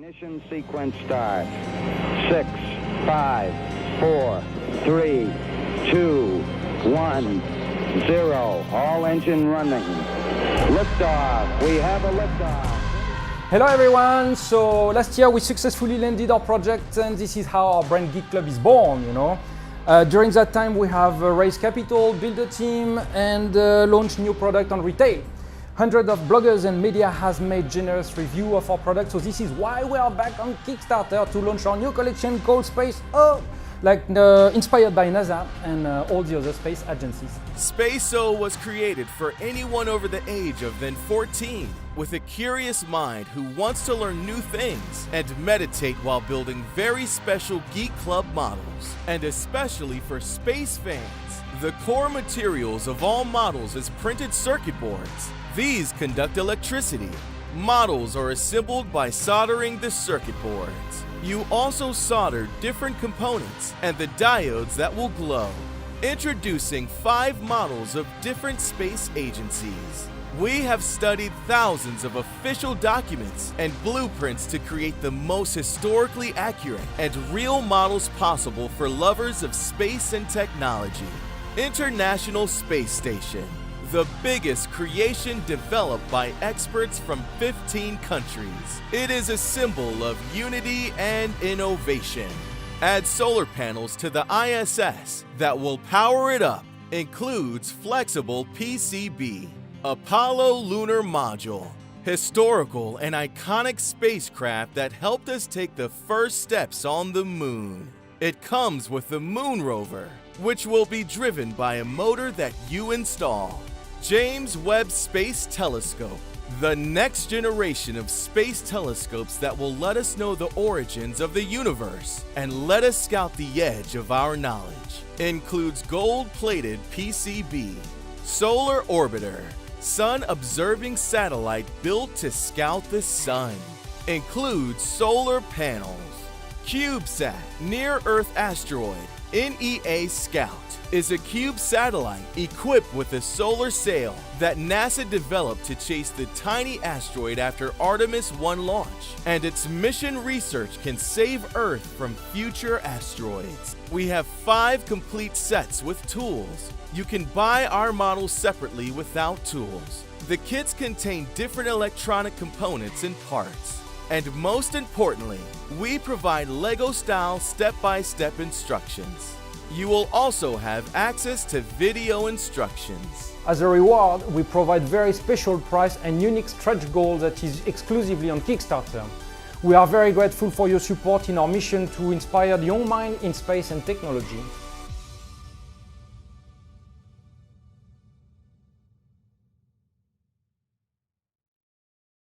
Ignition sequence start. 6, 5, 4, 3, 2, 1, 0. All engine running. Liftoff. We have a liftoff. Hello everyone. So last year we successfully landed our project, and this is how our Brand Geek Club is born, you know. During that time we have raised capital, built a team, and launched new product on retail. Hundreds of bloggers and media has made generous review of our product, so this is why we are back on Kickstarter to launch our new collection called Space O, inspired by NASA and all the other space agencies. Space O was created for anyone over the age of then 14 with a curious mind who wants to learn new things and meditate while building very special Geek Club models, and especially for space fans. The core materials of all models is printed circuit boards. These conduct electricity. Models are assembled by soldering the circuit boards. You also solder different components and the diodes that will glow. Introducing 5 models of different space agencies. We have studied thousands of official documents and blueprints to create the most historically accurate and real models possible for lovers of space and technology. International Space Station, the biggest creation developed by experts from 15 countries. It is a symbol of unity and innovation. Add solar panels to the ISS that will power it up. Includes flexible PCB, Apollo lunar module, historical and iconic spacecraft that helped us take the first steps on the moon. It comes with the moon rover, which will be driven by a motor that you install. James Webb Space Telescope, the next generation of space telescopes that will let us know the origins of the universe and let us scout the edge of our knowledge. Includes gold-plated PCB, solar orbiter, sun-observing satellite built to scout the sun. Includes solar panels. CubeSat, near-Earth asteroid, NEA Scout, is a cube satellite equipped with a solar sail that NASA developed to chase the tiny asteroid after Artemis 1 launch, and its mission research can save Earth from future asteroids. We have 5 complete sets with tools. You can buy our models separately without tools. The kits contain different electronic components and parts. And most importantly, we provide Lego-style step-by-step instructions. You will also have access to video instructions. As a reward, we provide very special price and unique stretch goal that is exclusively on Kickstarter. We are very grateful for your support in our mission to inspire the young mind in space and technology.